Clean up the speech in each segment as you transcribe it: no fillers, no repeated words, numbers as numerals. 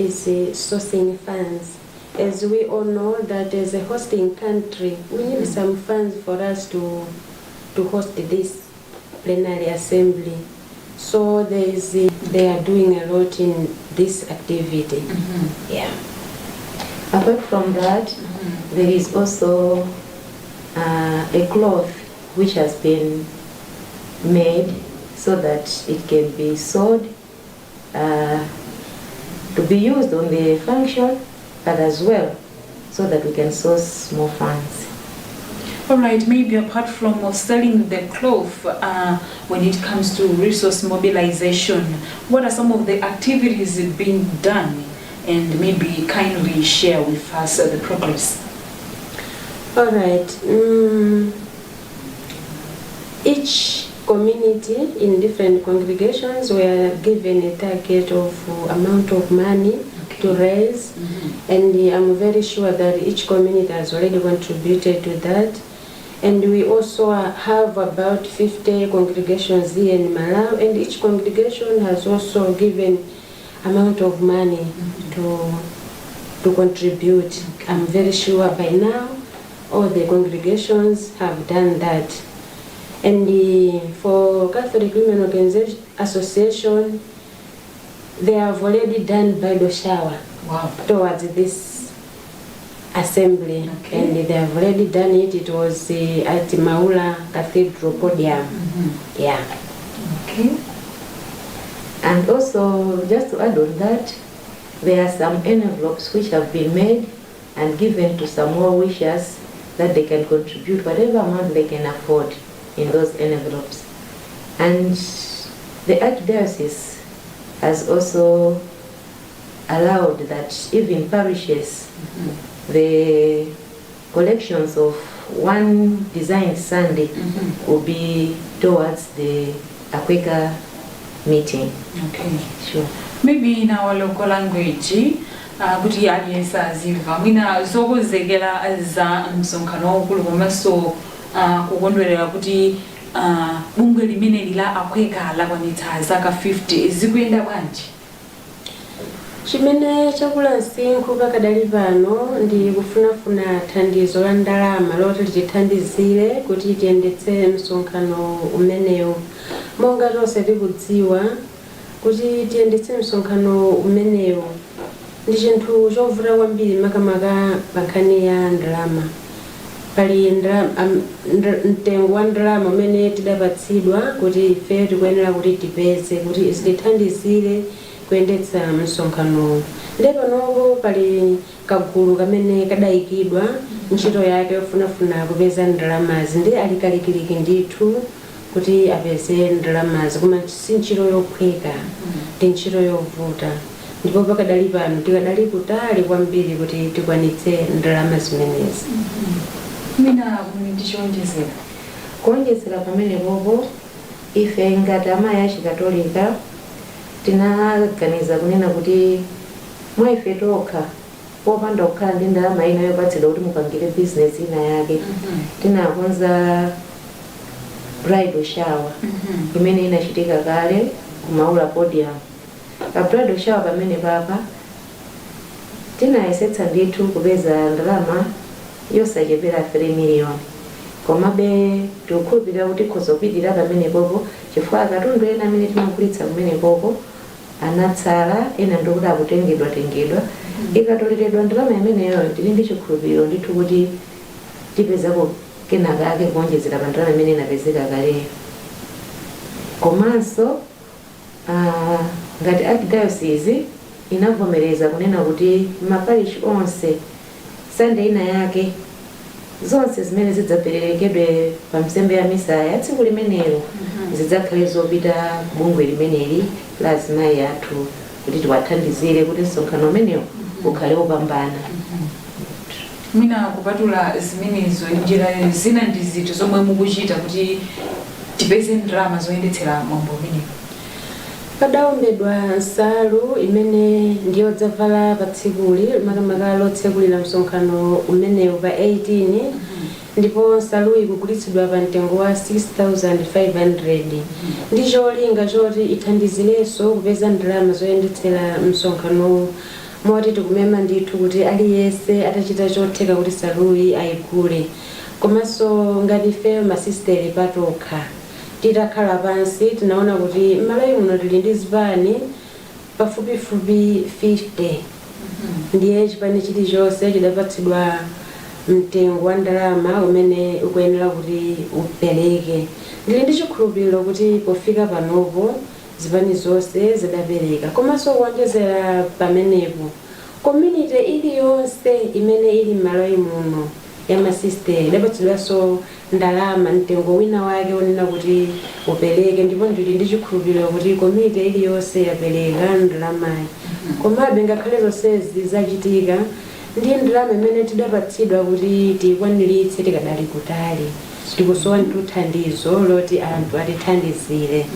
is sourcing funds. As we all know that as a hosting country, we need some funds for us to host this plenary assembly. So they are doing a lot in this activity. Yeah. Apart from that, there is also a cloth which has been made so that it can be sold to be used on the function, but as well so that we can source more funds. All right, maybe apart from selling the cloth, when it comes to resource mobilization, what are some of the activities being done? And maybe kindly share with us the progress. All right. Each community in different congregations were given a target of amount of money to raise, and I'm very sure that each community has already contributed to that. And we also have about 50 congregations here in Malawi, and each congregation has also given amount of money to contribute. I'm very sure by now all the congregations have done that. And for Catholic Women Organization Association, they have already done bridal shower towards this assembly. And they have already done it. It was at Maula Cathedral podium. Yeah. Okay. And also, just to add on that, there are some envelopes which have been made and given to some more wishers that they can contribute whatever amount they can afford in those envelopes. And the Archdiocese has also allowed that even parishes, the collections of one designed Sunday will be towards the Akweka meeting. Okay, sure. Maybe in our local language, kuti aliyense aziva mwina zokozekera za msonkhano waukulu komanso kukondwerera kuti bungwe limene lila Akweka lakwanitsa zaka 50 zikuyenda bwanji? Chimene chakula msinkhu pakadali pano ndi kufunafuna thandizo la ndalama loti litithandizire kuti tiyendetse msonkhano umenewo. Monga tonse tikudziwa kuti tiyendetse msonkhano umenewo ndi chinthu chovuta kwambiri makamaka pa nkhani ya ndalama. Pali mtengo wa ndalama umene tidapatsidwa kuti ife tikuyenera kuti tipeze kuti zitithandizire kuyendetsa msonkhano. Ndipo panopo pali kagulu kamene kadayikidwa ntchito yake yofunafuna kupeza ndalamazi ndi alikalikiliki ndithu kuti apeze ndalamazi, koma si ntchito yophweka, ndi ntchito yovuta. Ndipo pakadali pano tikadali kutali kwambiri kuti tikwanitse ndalama zimenezi. Mina kumiti chonjezera. Kuonjezera pamene popo ife ngati amayi achikatolika tinaganiza kunena kuti mwa ife tokha popanda kukhala ndi ndalama ina yopatsidwa kuti mupangire business ina yake, tinakonza bridal shower imene inachitika kale ku Maula podium. Pa bridal shower pamene papa tinayesetsa ndithu kupeza ndalama yosachepera 3 million. Komabe tikukhulupirira kuti khozopitira pamene popo chifukwa katundu ena amene timagulitsa kumene popo anatsala, ena ndikuti akutengedwa ikatoleredwa ndalama imeneyo tili ndi chikhulupiriro ndithu kuti tipezako kenaka ake kuonjezera pa ndalama imene inapezeka kaleyo. Komanso ngati Archdiocese inavomereza kunena kuti maparish onse Sunday ina yake zonse zimene zidzaperekedwe pa nsembe ya misa ya tsiku limenelo zidzakhale zopita bungwe limeneli la azimayi athu kuti tiwathandizire kuti msonkhano umenewo ukhale wopambana. Mina kupatula zimenezo njira zina ndi ziti zomwe mukuchita kuti tipeze ndalama zoyendetsera mwambo umenewo? Padaombedwa nsalu imene ndiyo dzavala pa tsikuli makamaka lotsekulira msonkhano umenewu pa 18, ndipo nsalu ikugulitsidwa pa mtengo wa 6,500. Ndi cholinga choti ithandizirenso kupeza ndalama zoyendetsera msonkhano moti tikumema ndithu kuti aliyense atachita chotheka kuti saluyi ayigule. Komanso ngati ife masisteri patokha titakhala pansi tinaona kuti m'malo muno tili ndi zipani pafupifupi 50 ndiye chipani chilichonse chidapatsidwa mtengo wa ndalama umene ukuyenera kuti upereke. Ndili ndi chikhulupiriro kuti pofika panopo zipani zonse zidapereka. Komanso kuonjezera pamenepo community iliyonse imene ili m'malo muno ya masisteri idapatsidwanso ndalama mtengo wina wake onena kuti upereke, ndipo ndili ndi chikhulupiriro kuti community iliyonse yapereka ndalamayi. Komabe ngakhale zonsezi zachitika ndi ndalama imene tidapatsidwa kuti tikwaniritse tikadali kutali, tikusowa thandizo loti anthu atithandizire.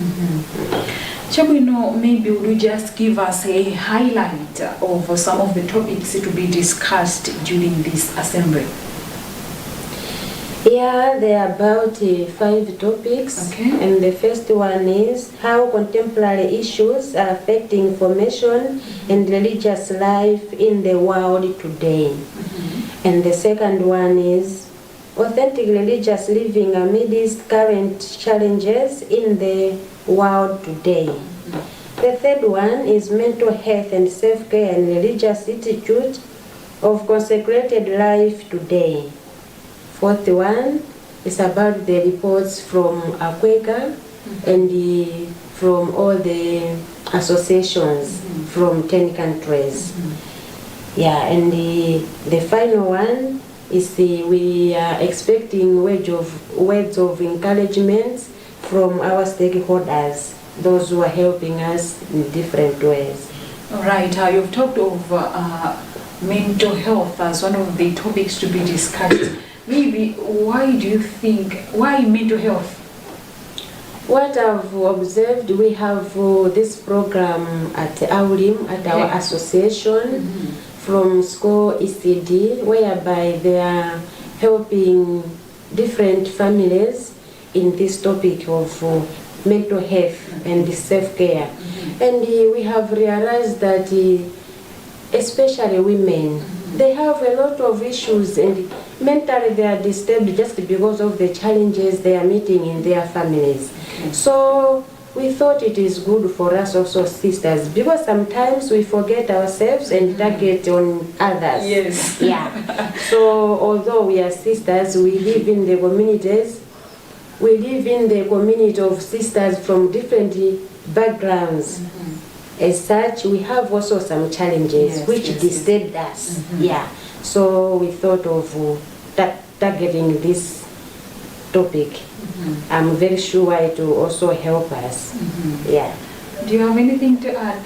Chabwino, maybe would you just give us a highlight of some of the topics to be discussed during this assembly? Yeah, there are about 5 topics. Okay. And the first one is how contemporary issues are affecting formation and religious life in the world today. And the second one is authentic religious living amidst current challenges in the world today. The third one is mental health and self-care and religious attitude of consecrated life today. Fourth one is about the reports from Quaker and from all the associations from 10 countries. Yeah, and the final one is we are expecting words of encouragement from our stakeholders, those who are helping us in different ways. All right, you've talked of mental health as one of the topics to be discussed. Maybe why do you think, why mental health? What I've observed, we have this program at Aulim, at our association, from school ECD, whereby they are helping different families in this topic of mental health and self-care. And we have realized that especially women, they have a lot of issues and mentally they are disturbed just because of the challenges they are meeting in their families. So we thought it is good for us also sisters, because sometimes we forget ourselves and target on others. Yes. Yeah. So although we are sisters, we live in the communities. We live in the community of sisters from different backgrounds. As such, we have also some challenges which disturbed us. Yeah. So we thought of targeting this topic. I'm very sure it will also help us. Yeah. Do you have anything to add?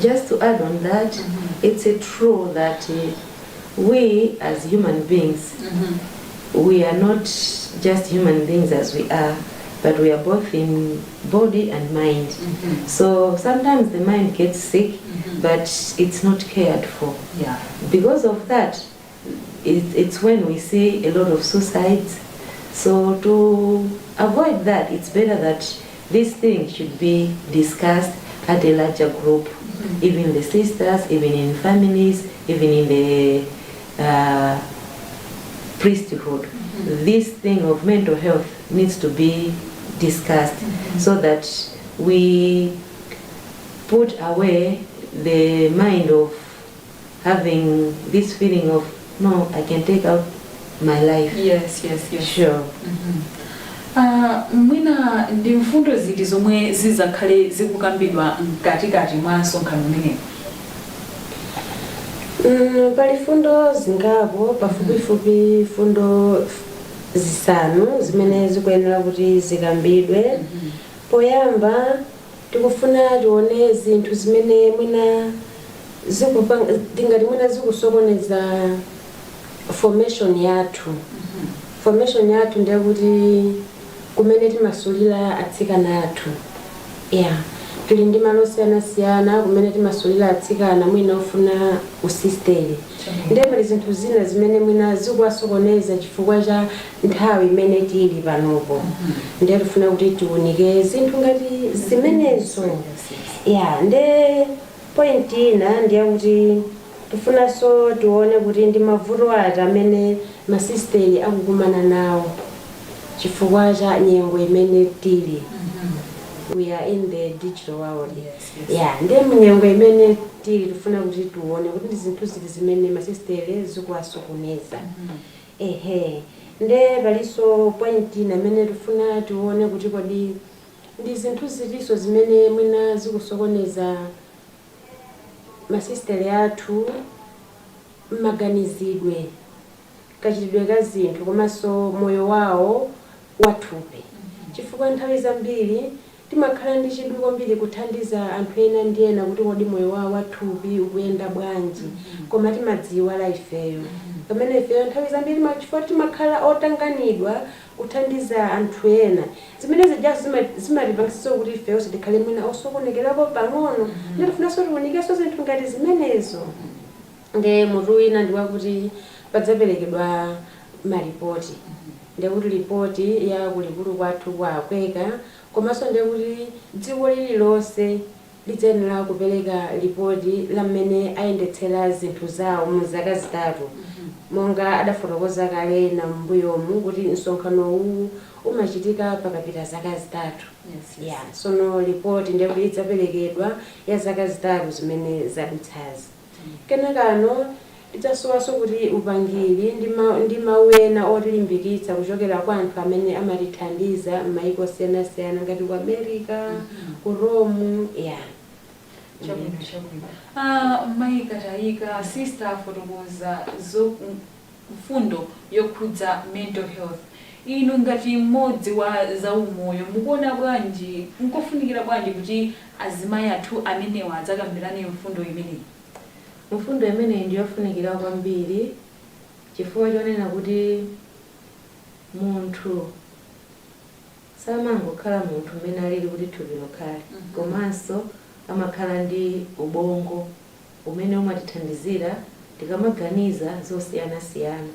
Just to add on that, it's true that we as human beings, we are not just human beings as we are, but we are both in body and mind. So sometimes the mind gets sick, but it's not cared for. Yeah. Because of that, it's when we see a lot of suicides. So to avoid that, it's better that this thing should be discussed at a larger group, even the sisters, even in families, even in the priesthood. This thing of mental health needs to be discussed so that we put away the mind of having this feeling of, no, I can take out my life. Yes. Sure. Mwina ndi mfundo ziti zomwe zizakhale zikukambidwa mkatikati mwa msonkhano umenewu? Pali fundo zingapo, pafupifupi fundo zisanu zimene zikuyenera kuti zikambidwe. Poyamba tikufuna tione zinthu zimene mwina tingati mwina zikusokoneza formation yathu. Formation yathu ndiye kuti kumene timasulira atsikana athu. Yeah. Tuli ndi malo osiyanasiyana kumene timasulira atsikana mwina ufuna usisteri. Ndiye pali zinthu zina zimene mwina zikuwasokoneza chifukwa cha nthawi imene tili panopo. Ndiye tifuna kuti tiunike zinthu ngati zimenezo. Yeah, ndiye point ina ndiye kuti tifunanso tione kuti ndi mavuto ati amene masisteri akukumana nawo chifukwa cha nyengo imene tili. We are in the digital world. Yeah, ndi mnyengo imene tili tifuna kuti tione kuti ndi zinthu ziti zimene masisteri zikuwasokoneza. Nde paliso point amene tifuna tione kuti kodi ndi zinthu zitiso zimene mwina zikusokoneza masisteri athu maganizidwe, kachitidwe ka zinthu komanso moyo wawo wathupi. Chifukwa nthawi zambiri timakhala ndi chidwi kwambiri kuthandiza anthu ena ndi ena kuti kodi moyo wawo wathupi ukuyenda bwanji, koma timadziwala ifeyo. Pamene ifeyo nthawi zambiri chifukwa timakhala otanganidwa kuthandiza anthu ena, zimene zimatipangitsa kuti ifeyo tikhale mwina osokonekerako pang'ono. Ndipo tifunanso tiwunikenso zinthu ngati zimenezo. Nde mutu wina ndi wakuti padzaperekedwa maripoti. Nde kuti ripoti ya kulikulu kwathu kwakweka, komanso nde kuti dziko lililonse lidzayenera kupereka ripoti la mmene ayendetsera zinthu zawo mu zaka zitatu. Monga adafotokoza kale na mbuyomu kuti msonkhano uwu umachitika pakapita zaka zitatu. Sono ripoti nde kuti idzaperekedwa ya zaka zitatu zimene zadutsazi. Kenakano tidzasowanso kuti upangiri ndi mawu ena otilimbikitsa kuchokera kwa anthu amene amatithandiza m'mayiko osiyanasiyana ngati ku America, ku Rome. Maika tayika sister afotokoza mfundo yokhudza mental health. Inu ngati mmodzi wa zaumoyo mukuona bwanji, nkofunikira bwanji kuti azimayi athu amenewa adzakambirane mfundo imeneyi? Mfundo imeneyi ndiyofunikira kwambiri chifukwa chonena kuti munthu samangokhala munthu mmene alili kuti thupi lokhale, komanso amakhala ndi ubongo umene umatithandizira tikamaganiza zosiyanasiyana.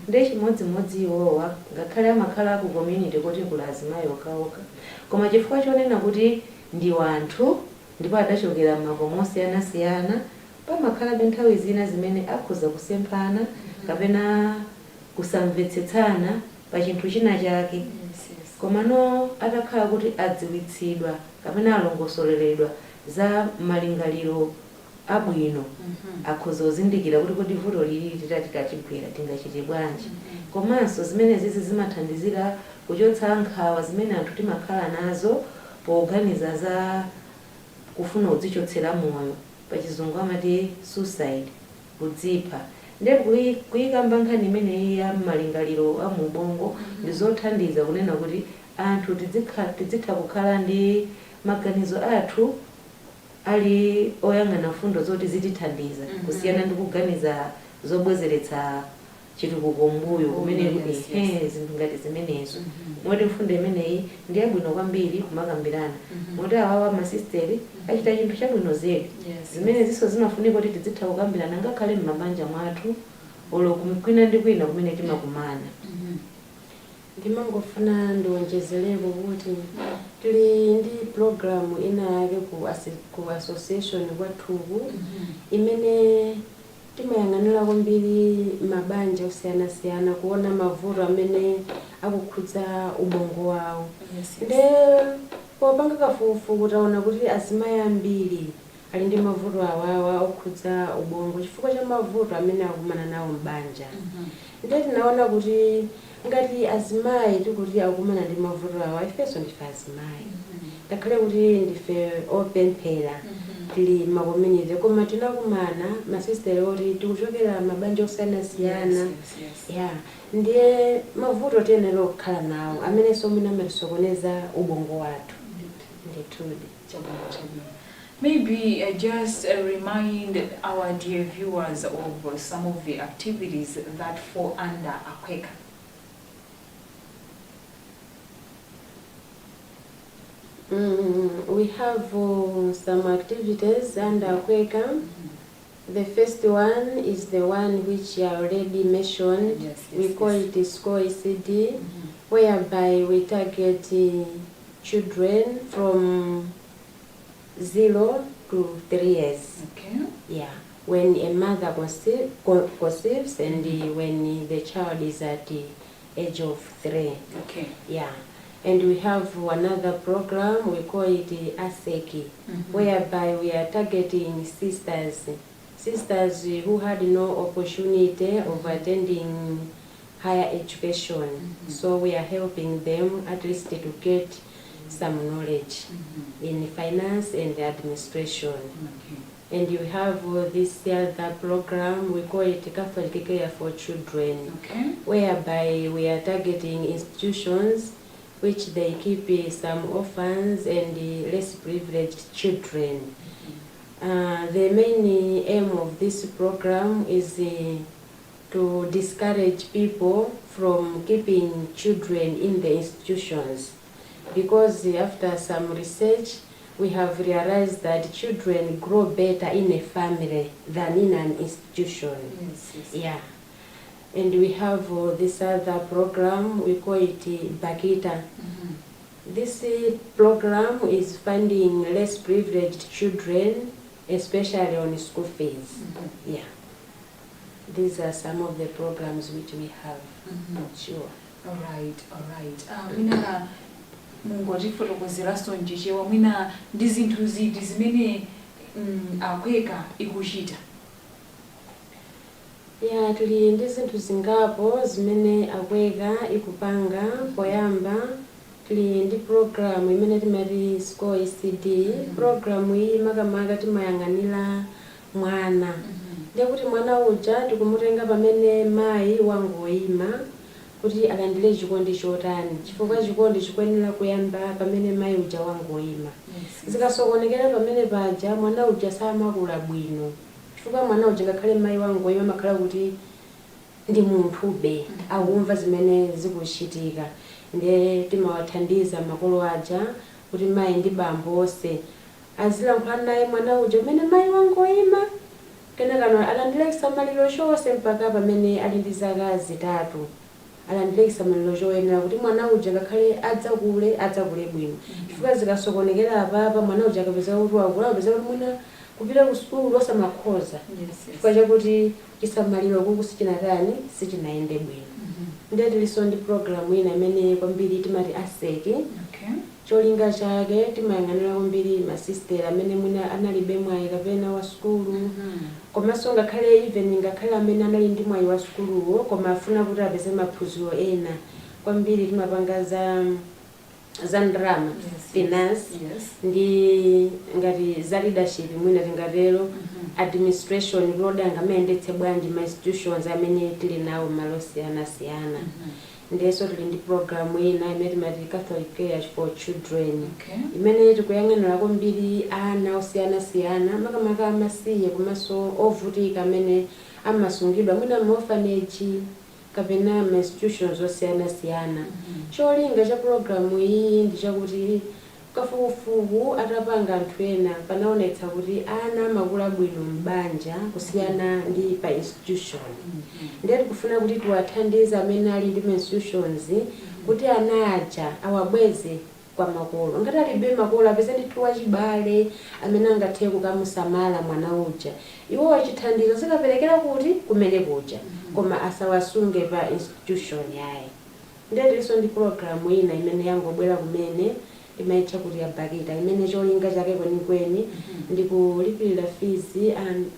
Nde chimodzimodzi iwowa ngakhale amakhala ku community kuti kuli azimayi okhaokha, koma chifukwa chonena kuti ndi wanthu ndipo adachokera m'makomo osiyanasiyana, pamakhala nthawi zina zimene akhoza kusemphana kapena kusamvetsetsana pa chinthu china chake. Komano atakhala kuti adziwitsidwa kapena alongosoleredwa za malingaliro abwino, akhoza kuzindikira kuti kodi vuto lili tikachigwira tingachite bwanji. Komanso zimenezi zimathandizira kuchotsa nkhawa zimene anthu timakhala nazo poganiza za kufuna kudzichotsera moyo, pachizungu amati suicide, kudzipha. Nde kuyikamba nkhani imeneyi ya malingaliro a mu ubongo ndizothandiza kunena kuti anthu tidzitha kukhala ndi maganizo athu ali oyang'ana fundo zoti zitithandiza kusiyana ndi kuganiza zobwezeretsa chitukuko mbuyo kumene kuti zinthu ngati zimenezo. Moti mfundo imeneyi ndi yabwino kwambiri kumakambirana. Moti awawa masisteri achita chinthu chabwino zedi. Zimene ziso zimafunika kuti tidzitha kukambirana ngakhale m'mabanja mwathu olo kwina ndi kwina kumene timakumana. Ndimangofuna ndiwonjezereko kuti tili ndi programu ina yake ku association kwathuku imene timayang'anira kwambiri mabanja osiyanasiyana kuona mavuto amene akukhudza ubongo wawo. Nde popanga kafukufuku taona kuti azimayi ambiri ali ndi mavuto awawa okhudza ubongo chifukwa cha mavuto amene akumana nawo m'banja. Nde tinaona kuti ngati azimayi tikuti akumana ndi mavuto awa, ifenso ndife azimayi. Ngakhale kuti ndife opemphera tili makomunity, koma tinakumana masisteri oti tikuchokera mabanja osiyanasiyana. Ndiye mavuto tiyenera kukhala nawo amenenso mwina amatisokoneza ubongo wathu. Ndithudi. Maybe just remind our dear viewers of some of the activities that fall under Akweka. We have some activities under Akweka. The first one is the one which I already mentioned. We call it Score ECD, whereby we target children from 0 to 3 years. Okay. Yeah. when a mother conceives and when the child is at the age of 3. Okay. Yeah. And we have another program, we call it ASEKI, whereby we are targeting sisters who had no opportunity of attending higher education. So we are helping them at least to get some knowledge in finance and administration. And you have this other program, we call it Catholic Care for Children, whereby we are targeting institutions which they keep some orphans and less privileged children. The main aim of this program is to discourage people from keeping children in the institutions, because after some research we have realized that children grow better in a family than in an institution. Yeah. And we have this other program, we call it Bakita. This program is funding less privileged children, especially on school fees. Yeah. These are some of the programs which we have. Sure. All right. Mwina mungoti fotokozera sonjechewa mwina ndi zinthu ziti zimene Akweka ikuchita. Ya, tuli ndi zinthu zingapo zimene Akweka ikupanga. Poyamba tuli ndi program imene timati Score ECD. Program iyi makamaka timayang'anira mwana. Ndiye kuti mwana uja tikumutenga pamene mayi wangoyima kuti alandire chikondi chotani, chifukwa chikondi chikuyenera kuyamba pamene mayi uja wangoyima. Zikasokonekera pamene paja mwana uja samakula bwino, chifukwa mwana uja ngakhale mayi wangoyima makhala kuti ndi munthube akumva zimene zikuchitika. Ndiye timawathandiza makolo aja kuti mayi ndi bambo onse azilankhula naye mwana uja pamene mayi wangoyima, kenakano alandire chisamaliro chonse mpaka pamene ali ndi zaka zitatu. Alandire chisamaliro choyenera kuti mwana uja ngakhale adzakule bwino. Chifukwa zikasokonekera apapa mwana uja akapeza kuti wakula, akapeza kuti mwina kupita ku sukulu osamakhoza, chifukwa chakuti chisamaliro kuku sichinayende bwino. Ndiye tilinso ndi program ina imene kwambiri timati ASEKI. Cholinga chake timayang'anira kwambiri masistera amene mwina analibe mwayi kapena wa sukulu, komanso ngakhale even ngakhale amene anali ndi mwayi wa sukuluwo koma afuna kuti apeze maphunziro ena. Kwambiri timapanga za ndrama, finance, ndi ngati za leadership mwina tingatero, administration, kuti angamayendetse bwanji ma institutions amene tili nawo malo siyanasiyana. Ndiyeso tuli ndi program ina imene timati Catholic Care for Children, imene tikuyang'anira kwambiri ana osiyanasiyana, makamaka amasiye komanso ovutika amene amasungidwa mwina mu orphanage kapena ma institutions osiyanasiyana. Cholinga cha program iyi ndi chakuti kafukufuku atapanga anthu ena panaonetsa kuti ana amakula bwino m'banja kusiyana ndi pa institution. Ndiye tikufuna kuti tiwathandize amene ali ndi institutions kuti ana aja awabweze kwa makolo. Ngati alibe makolo apeze ndithu wachibale amene angathe kukamusamala mwana uja, iwo wachithandizo zikaperekera kuti kumene kuja, koma asawasunge pa institution yaye. Ndiye tilinso ndi program ina imene yangobwera kumene imaitcha kuti ya Bakita, imene cholinga chake kwenikweni ndi kulipirira fees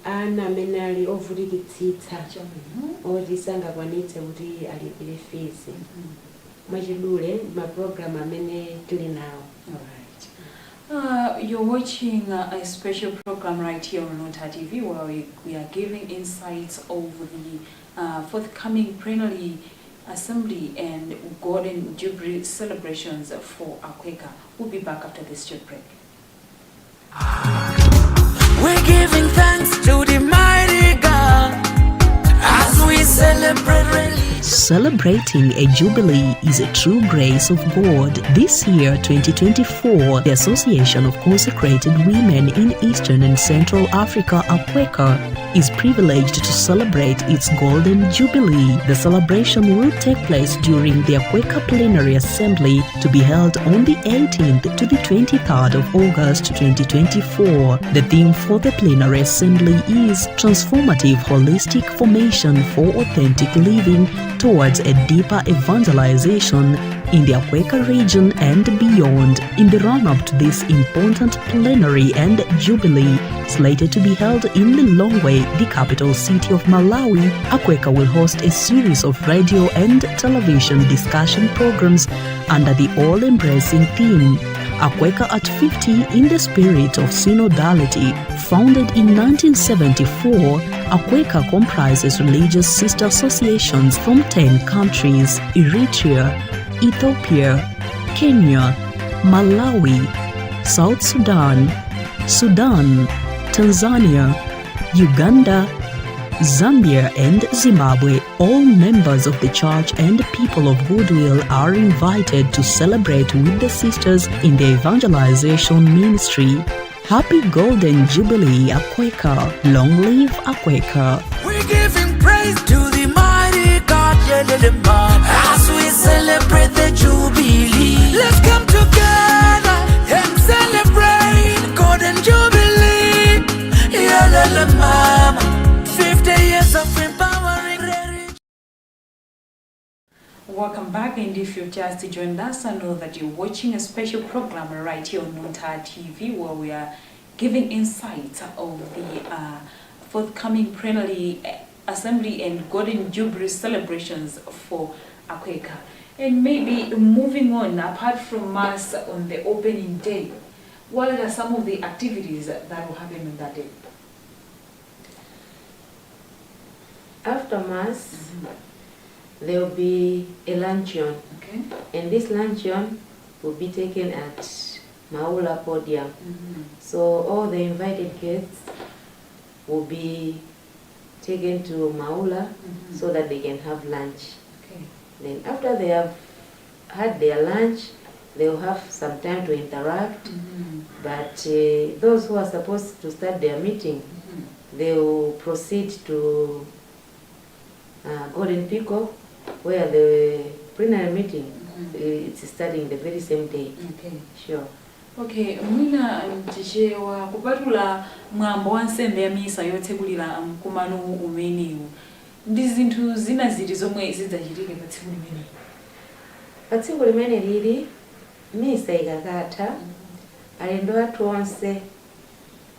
ana amene ali ovutikitsitsa oti sangakwanitse kuti alipire fees. Mwachidule ma program amene tili nawo. You're watching a special program right here on Luntha TV where we are giving insights over the forthcoming plenary assembly and golden jubilee celebrations for Akweka. We'll be back after this short break. We're giving thanks to the mighty God as we celebrate release. Celebrating a jubilee is a true grace of God. This year, 2024, the Association of Consecrated Women in Eastern and Central Africa, AQUECA, is privileged to celebrate its Golden Jubilee. The celebration will take place during the AQUECA Plenary Assembly to be held on the 18th to the 23rd of August 2024. The theme for the Plenary Assembly is Transformative Holistic Formation for Authentic Living towards a deeper evangelization in the AQUECA region and beyond. In the run-up to this important plenary and jubilee, slated to be held in Lilongwe, the capital city of Malawi, AQUECA will host a series of radio and television discussion programs under the all-embracing theme, AQUECA at 50 in the spirit of synodality. Founded in 1974, AQUECA comprises religious sister associations from 10 countries: Eritrea, Ethiopia, Kenya, Malawi, South Sudan, Tanzania, Uganda, Zambia and Zimbabwe. All members of the church and people of goodwill are invited to celebrate with the sisters in the evangelization ministry. Happy Golden Jubilee, AQUECA. Long live AQUECA. We're giving praise to the mighty God, as we celebrate the Jubilee. Let's come together and celebrate Golden Jubilee. Mama, 50 years of empowering. Welcome back, and if you've just joined us, I know that you're watching a special program right here on Luntha TV, where we are giving insights of the forthcoming plenary assembly and Golden Jubilee celebrations for AQUECA. And maybe moving on, apart from Mass on the opening day, what are some of the activities that will happen on that day? After Mass, there will be a luncheon. Okay. And this luncheon will be taken at Maula Podium. So all the invited guests will be taken to Maula so that they can have lunch. Okay. Then after they have had their lunch, they will have some time to interact. But those who are supposed to start their meeting, they will proceed to Golden Pico, where the plenary meeting it's starting the very same day. Okay. Sure. Okay, mwina mchichewa kupatula mwambo wa nsembe ya misa yotsegulira mkumano umenewu. Ndi zinthu zina ziti zomwe zidzachitike pa tsiku limene. Pa tsiku limene lili misa ikakatha, alendo athu onse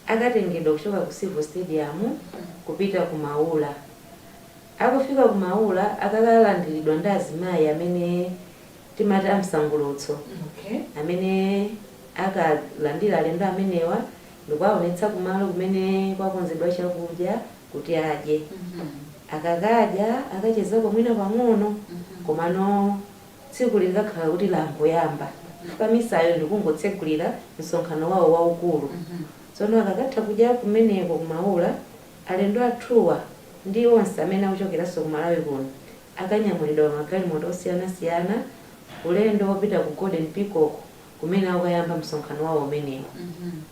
akatengedwa kuchoka ku Civil Stadium kupita ku Maula. Akufika ku Maula akakalandiridwa ndi azimayi amene timati amsangulutso. Okay. Amene akalandira alendo amenewa ndikuwaonetsa kumalo kumene kwakonzedwa chakudya kuti adye. Akakadya akachezako mwina pang'ono, komano tsiku likakhala kuti lamboyamba. Pamisayo ndikungotsegulira msonkhano wawo waukulu. Tsono akakatha kudya kumeneko ku Maula, alendo athuwa ndi onse amene akuchokeranso ku Malawi kuno akanyamulidwa magalimoto osiyana-siyana ulendo wopita ku Golden Peacock kumene akuyamba msonkhano wawo umenewo.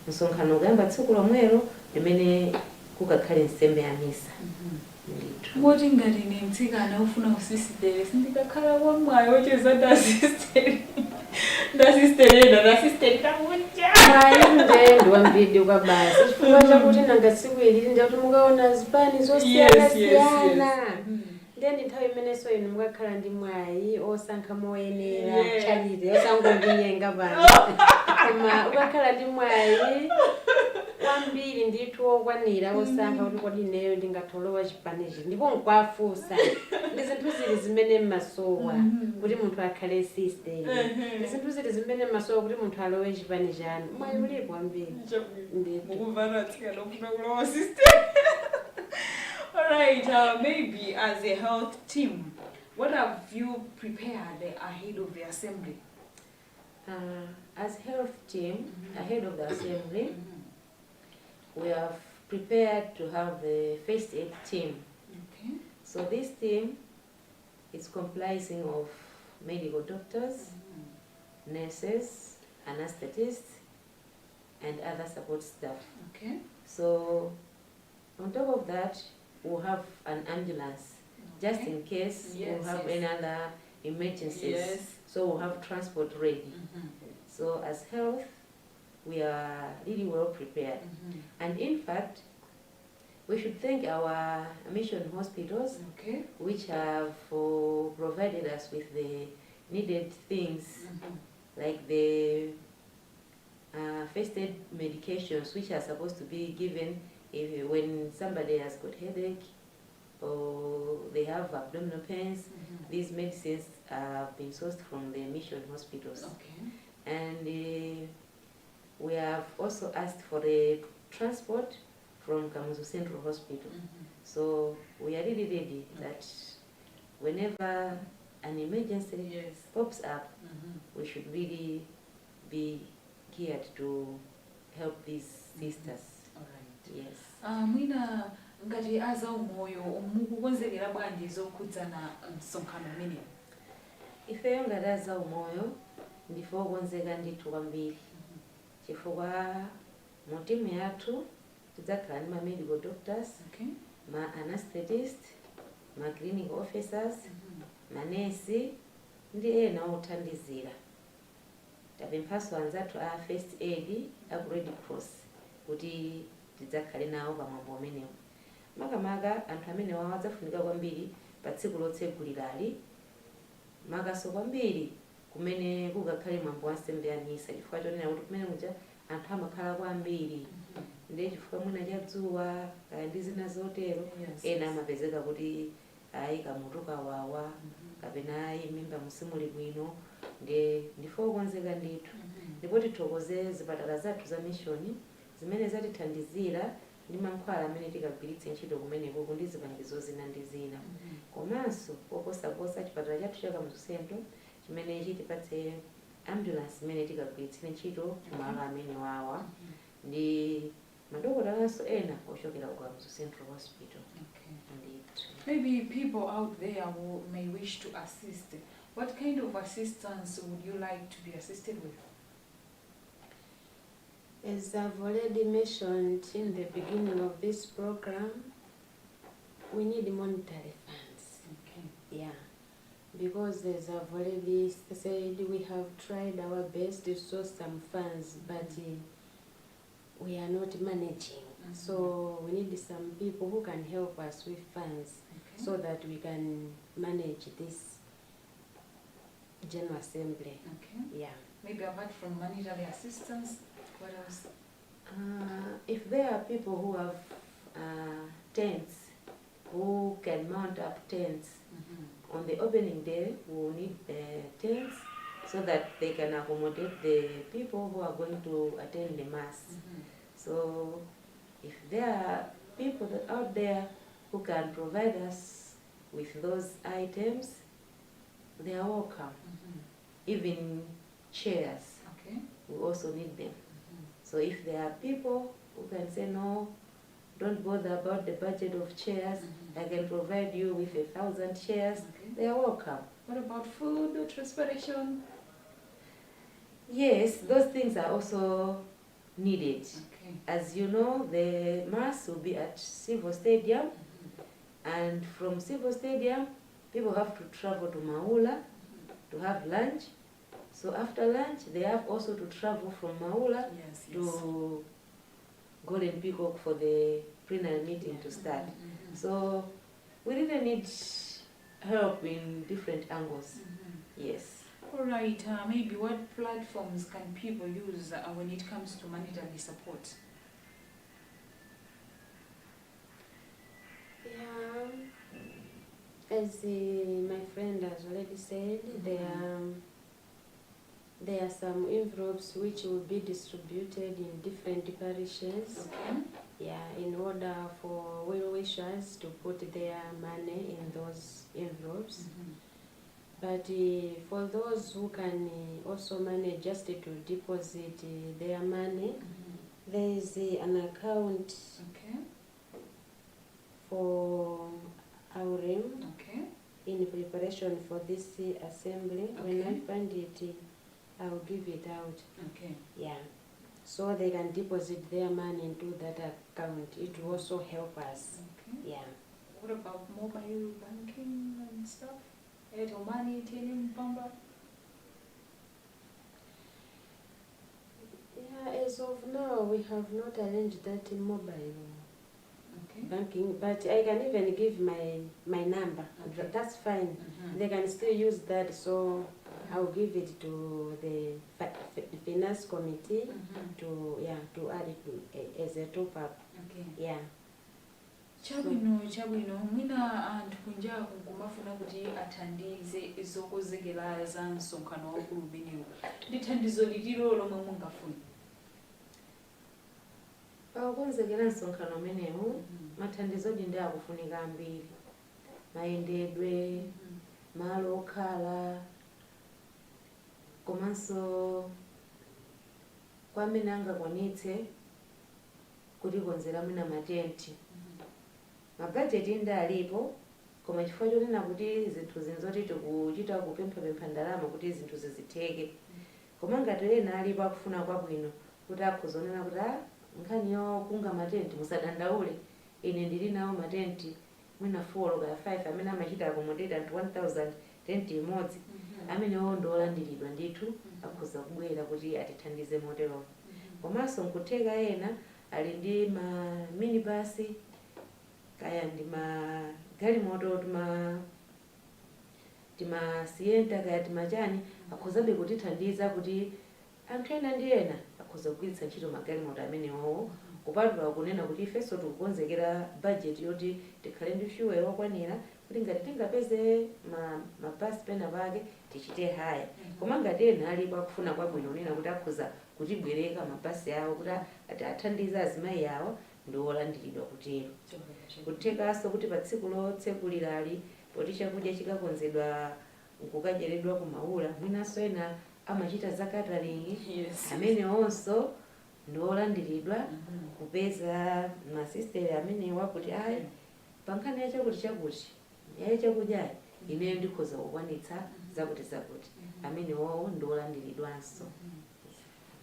Msonkhano ukayamba tsiku lomwelo limene kukakhale nsembe ya misa. Ngoti ngati ni mtsikana ufuna kusisitere sindikakhala wamwayo ocheza ndasistere. Ndasistere kamucha. Hayi ndiwambidi kwa basi. Chifukwa chakuti nanga tsiku ili ndati mukaona zipani zosiyana-siyana. Then nthawi imene so inu mukakhala ndi mwayi osankha moyenera charity osangobinyenga bana. Koma ukakhala ndi mwayi wambiri ndithu okwanira osankha kuti kodi ineyo ndingatholowa chipanechi ndipo nkwafusa. Ndi zinthu zili zimene mmasowa kuti munthu akhale sister. Ndi zinthu zili zimene mmasowa kuti munthu alowe chipani chanu. Mwayi ulipo wambiri. Mukuvana tsikana ufuna kulowa sister. Alright, maybe as a health team, what have you prepared ahead of the assembly? As health team, ahead of the assembly, we have prepared to have the first aid team. Okay. So this team It's comprising of medical doctors, nurses, anesthetists, and other support staff. Okay. So on top of that, we'll have an ambulance, just in case Yes, we'll have yes. any other emergencies. Yes. So we'll have transport ready. So as health, we are really well prepared. And in fact, we should thank our mission hospitals, Okay. which have provided us with the needed things, like the first aid medications, which are supposed to be given when somebody has got headache or they have abdominal pains. These medicines have been sourced from the mission hospitals. Okay. And we have also asked for a transport from Kamuzu Central Hospital. So we are really ready that whenever an emergency Yes. pops up, we should really be geared to help these sisters. All right. Yes. Mwina ngati aza umoyo mukukonzekera bwanji zokhudzana msonkhano umene? Ifeyo ngati aza umoyo ndife okonzeka ndithu kwambiri, chifukwa mu timu yathu tidzakhala ndi ma medical doctors, Okay. ma anesthetist, ma clinical officers, manesi ndi ena othandizira. Tapemphaso anzathu a first aid aku Red Cross kuti tidzakhale nawo pamwambo umenewu. Makamaka anthu amenewa adzafunika kwambiri pa tsiku lotsegulirali, makaso kwambiri kumene kukakhale mwambo wa nsembe ya misa, chifukwa chonena kuti kumene muja anthu amakhala kwambiri. Ndiye chifukwa mwina cha dzuwa kaya ndi zina zotero, ena amapezeka kuti ayi kamutu kawawa kapena ayi mimba musimuli bwino. Ndife okonzeka ndithu, ndipo tithokoze zipatala zathu za mishoni zimene zatithandizira ndi mankhwala amene tikagwiritse ntchito kumeneko ndi zipangizo zina ndi zina. Komanso koposaposa chipatala chathu cha Kamuzu Central chimene chitipatse ambulance imene tikagwiritsire ntchito malo amene wawa, ndi madokotalanso ena ochokera ku Kamuzu Central Hospital. Maybe people out there who may wish to assist. What kind of assistance would you like to be assisted with? As I've already mentioned in the beginning of this program, we need monetary funds. Okay. Yeah, because as I've already said, we have tried our best to source some funds, but we are not managing. So we need some people who can help us with funds, so that we can manage this General Assembly. Okay. Yeah. Maybe apart from monetary assistance, what else? If there are people who have tents, who can mount up tents, on the opening day we will need tents so that they can accommodate the people who are going to attend the mass. So if there are people out there who can provide us with those items, they are welcome. Even chairs, Okay. we also need them. So if there are people who can say, no, don't bother about the budget of chairs, I can provide you with 1,000 chairs, they are welcome. What about food or transportation? Yes, those things are also needed. Okay. As you know, the mass will be at Civil Stadium, and from Civil Stadium, people have to travel to Maula to have lunch. So after lunch, they have also to travel from Maula to Golden Peacock for the plenary meeting to start. So we really need help in different angles. Yes. All right. Maybe what platforms can people use when it comes to monetary support? Yeah, as my friend has already said, there are some envelopes which will be distributed in different parishes. Okay. Yeah, in order for well-wishers to put their money in those envelopes. But for those who can also manage just to deposit their money, there is an account Okay. for Aurim. Okay. in preparation for this assembly. When Okay. I find it, I will give it out. Okay. Yeah. So they can deposit their money into that account. It will also help us. Okay. Yeah. What about mobile banking and stuff? Airtel Money, TNM, Pamba? Yeah, as of now, we have not arranged that in mobile Okay. banking, but I can even give my number. Okay. That's fine. Mhm. They can still use that, so I'll give it to the finance committee Mhm. to add it to, as a top up. Okay. Yeah. Chabwino mwina anthu kunjaku kumafuna kuti athandize zokonzekera za msonkhano waukulu umenewu. Ndi thandizo lililo lomwe mungafune. Pakukonzekera msonkhano umenewu, mathandizo ndi akufunika ambiri. Mayendedwe, malo okhala, komanso kwa amene angakwanitse kutikonzera mwina matenti. Mabajeti ndi alipo, koma chifukwa chonena kuti zinthu zinzoti tikuchita kupempha ndalama kuti zinthu zizitheke. Koma ngati ena alipo akufuna kwabwino kuti akhuzonena kuti nkhani yokunga matenti musadandaule, ine ndili nawo matenti mwina 4 kaya 5 amene amachita accommodate anthu 1000 tenti imodzi, amene ndolandiridwa ndithu akhuza kubwera kuti atithandize motero. Komanso nkutheka ena ali ndi ma minibus kaya ndi magalimoto timasienta kaya timachani akhuzabe kutithandiza kuti anthu ena ndi ena akhuza kugwiritsa ntchito magalimoto amenewo, kupatula kunena kuti ifenso tikukonzekera budget yoti tikhale ndi fuel okwanira kuti ngati tingapeze mabasi pena pake tichite haya. Koma ngati ena alipo akufuna kwabwino nena kuti akhuza kutibwereka mabasi awo kuti athandize azimayi awo, ndi olandiridwa kutero. Kuthekanso kuti pa tsiku lotsekulirali poti chakudya chikakonzedwa nkukadyeredwa kumaula, mwinanso ena amachita za catering, amene onso ndi olandiridwa kupeza masistere amene wakuti ayi pankhani ya chakuti yaye chakudyayi ineyo ndikhoza kukwanitsa zakuti amene wawo ndi olandiridwanso.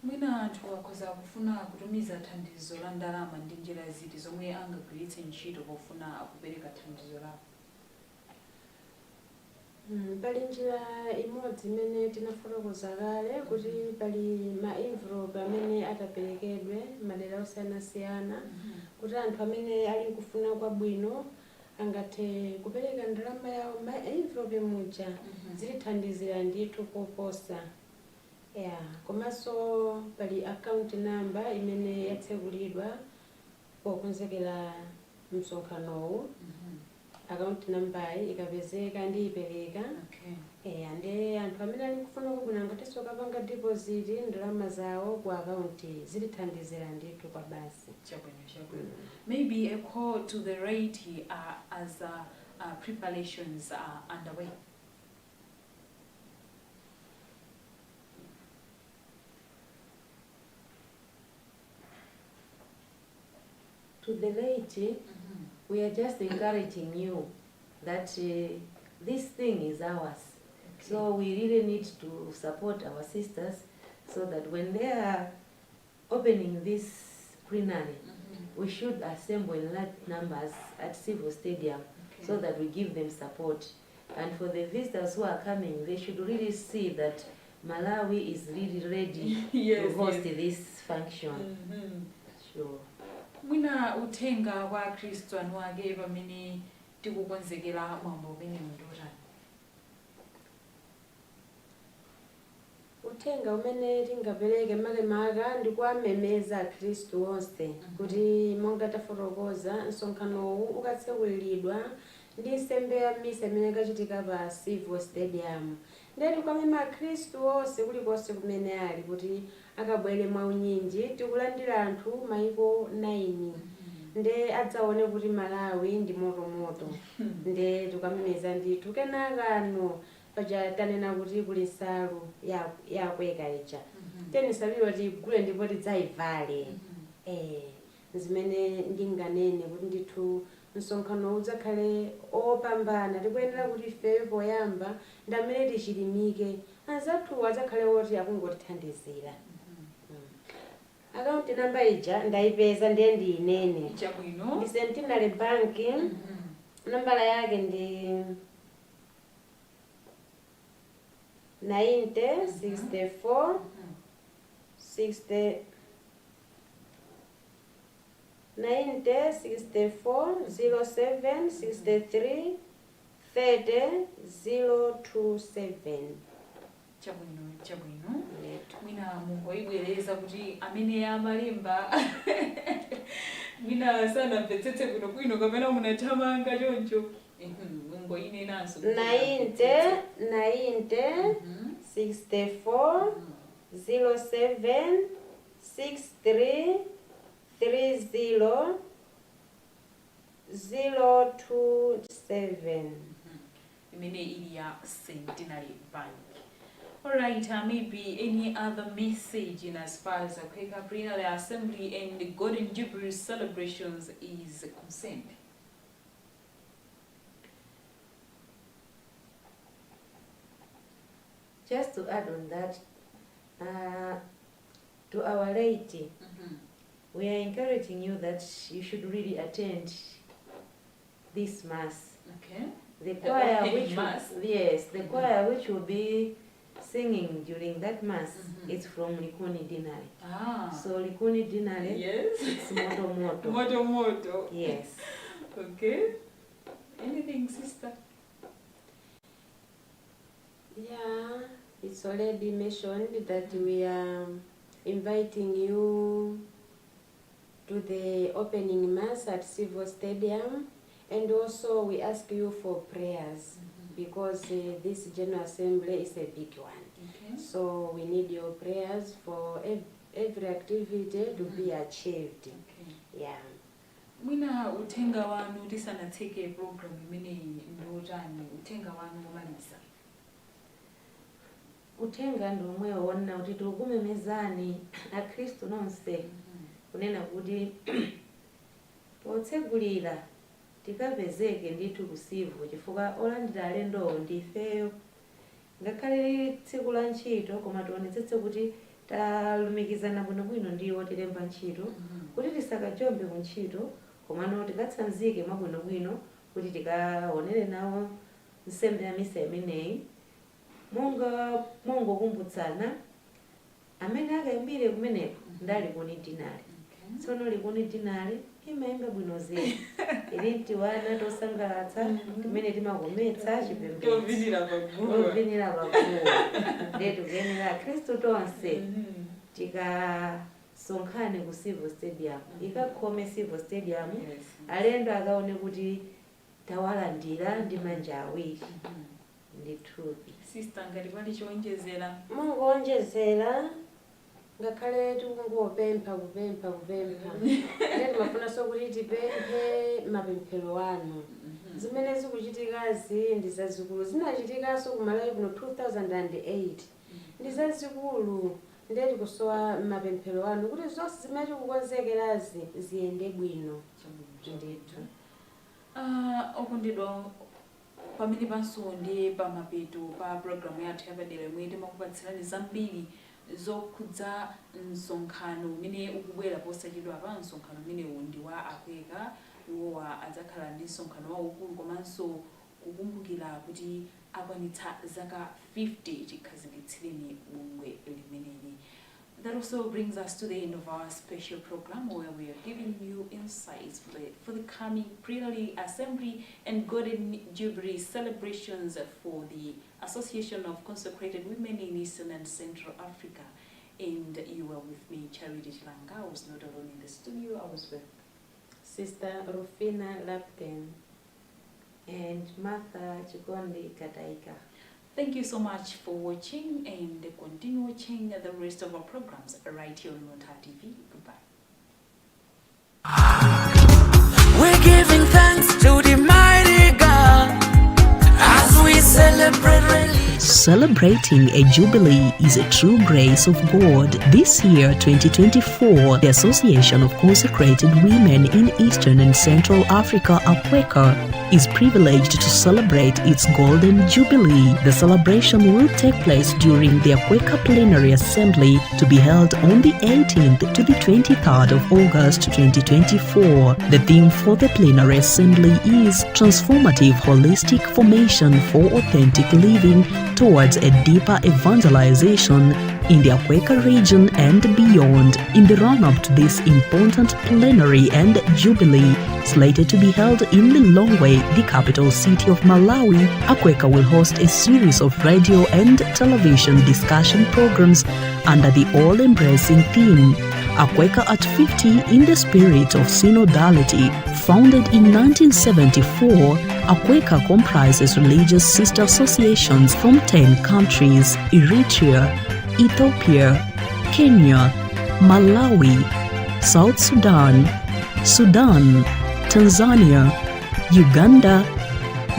Mwina anthu akhoza kufuna kutumiza thandizo la ndalama ndi njira ziti zomwe angagwiritse ntchito pofuna kupereka thandizo lawo? Pali njira imodzi imene tinafotokoza kale kuti pali ma envelope amene ataperekedwe madera osiyanasiyana kuti anthu amene ali kufuna kwabwino angathe kupereka ndalama yawo ma envelope muja zitithandizira ndithu koposa. Yeah, komanso pali account number imene yatsekulidwa pokonzekera msonkhanowu. Account number ikapezeka ndiyipereka. Okay. Ande anthu amene ali kufuna kwabwino angathenso kapanga deposit ndalama zawo ku account zitithandizira ndithu kwa basi. Chabwino. Maybe a call to the ready as preparations are underway. To the laity, we are just encouraging you that this thing is ours. Okay. So we really need to support our sisters so that when they are opening this plenary, we should assemble in large numbers at Civil Stadium so that we give them support. And for the visitors who are coming, they should really see that Malawi is really ready to host this function. Sure. Mwina uthenga kwa Kristo anu ake pamene tikukonzekera mwambo umene ndotani? Uthenga umene tingapereke makamaka ndi kuwamemeza Khristu onse kuti monga tafotokoza msonkhanowu ukatsekulidwa ndi nsembe ya misa imene ikachitika pa Civil Stadium. Ndeti kwamema Khristu onse kulikonse kumene ali kuti akabwere mwaunyinji tikulandira anthu maiko 9. Nde adzaone kuti Malawi ndi motomoto. Nde tukamemeza ndithu kenakano paja tanena kuti kuli nsalu yakweka icha. Teni saliro tigule ndipo tidzayivale. Zimene ndinganene kuti ndithu msonkhano udzakhale opambana tikuyenera kuti ifeyo poyamba ndamene tichilimike anzathu adzakhale oti akungotithandizira. Akaunti namba ija ndayipeza ndiye ndi inene chabwino ndi Centenary Bank. Nambala yake ndi 90 64 60 90 64 07 63 30 027. chabwino mwina mungoibwereza kuti amene amalemba mwina sanamvetsetse bwino kapena munathamanga choncho. Mungoinenanso 90 64 07 63 30 027. imene ili ya Centenary Bank. Alright, maybe any other message in as far as the Quaker Prenary Assembly and the Golden Jubilee celebrations is concerned? Just to add on that, to our laity, we are encouraging you that you should really attend this mass. Okay. The choir which mass. the choir which will be singing during that mass is from Likuni Dinari. So Likuni Dinari, Yes. it's moto. Moto. Yes. Okay. Anything, sister? Yeah, it's already mentioned that we are inviting you to the opening mass at Civil Stadium, and also we ask you for prayers because this General Assembly is a big one. Okay. So we need your prayers for every activity to be achieved. Okay. Yeah. Mwina utenga wanu tisanateke program imeneyi ndotani utenga wanu omaliza. Utenga ndi omwe wona kuti tikumemezani akhristu nonse kunena kuti potsegulira tikapezeke ndithu kusivu chifukwa olandira alendowo ndifeyo. Ngakhale tsiku la ntchito koma tionetsetse kuti talumikizana bwinobwino ndiwo tilemba ntchito kuti tisakajombe ku ntchito komano tikatsanzike mwabwinobwino kuti tikaonere nawo nsembe ya misa imeneyi. Mongokumbutsana amene akayimbire kumeneko ndali Likuni Dinari. Tsono Likuni Dinari imayimba bwino zedi ili tiwana tosangalatsa timene timakometsa chipembedzo tovinira paguwa ndetu kuyenera akhristu tonse tikasonkhane ku Civil Stadium ikakhome Civil Stadium alendo akaone kuti tawalandira ndi manja awiri. Ndithupi. Sister ngati pali chowonjezera. Mungonjezera ngakhale tikungopempha kupempha. Leti mafuna sokuti tipemphe mapemphero wanu. Zimene zikuchitikazi ndi zazikulu. Zinachitikaso kumalawi kuno 2008. Ndi zazikulu. Ndeti kusowa mapemphero wanu kuti zonse zimene tikukonzekerazi ziyende bwino. Ndithu. Okondedwa pamene panso ndi pamapeto pa programu yathu yapadera imwe timakupatsirani zambiri zokhudza msonkhano umene ukubwera posachedwa pa msonkhano umenewu ndi wa akweka. Iwowa adzakhala ndi msonkhano waukulu komanso kukumbukira kuti akwanitsa zaka 50 chikhazikitsireni bungwe limeneli. That also brings us to the end of our special program where we are giving you insights for the coming Prenary Assembly and Golden Jubilee celebrations for the Association of Consecrated Women in Eastern and Central Africa. And you were with me, Charity Chilanga. I was not alone in the studio. I was with Sister Rufina Lapten and Martha Chikondi Kataika. Thank you so much for watching and continue watching the rest of our programs right here on Luntha TV. Goodbye. We're giving thanks to the mighty God as we celebrate release. Celebrating a jubilee is a true grace of God. This year, 2024, the Association of Consecrated Women in Eastern and Central Africa, AQUECA, is privileged to celebrate its Golden Jubilee. The celebration will take place during the Akweka Plenary Assembly to be held on the 18th to the 23rd of August 2024. The theme for the Plenary Assembly is Transformative Holistic Formation for Authentic Living towards a deeper evangelization in the Akweka region and beyond. In the run-up to this important plenary and jubilee, slated to be held in Lilongwe, the capital city of Malawi, Akweka will host a series of radio and television discussion programs under the all-embracing theme, Akweka at 50 in the spirit of synodality. Founded in 1974, Akweka comprises religious sister associations from 10 countries: Eritrea, Ethiopia, Kenya, Malawi, South Sudan, Tanzania, Uganda,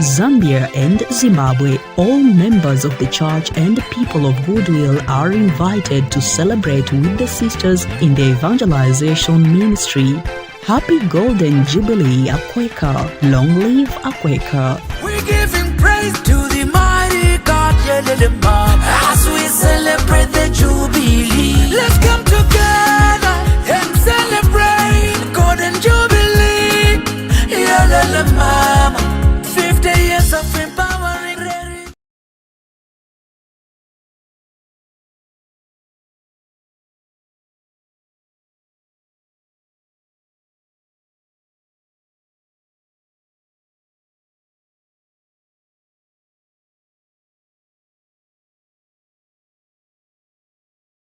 Zambia and Zimbabwe. All members of the church and people of goodwill are invited to celebrate with the sisters in the evangelization ministry. Happy Golden Jubilee, Akweka. Long live Akweka. We're giving praise to the mighty God, as we celebrate the Jubilee. Let's come together and celebrate Golden Jubilee. Mama.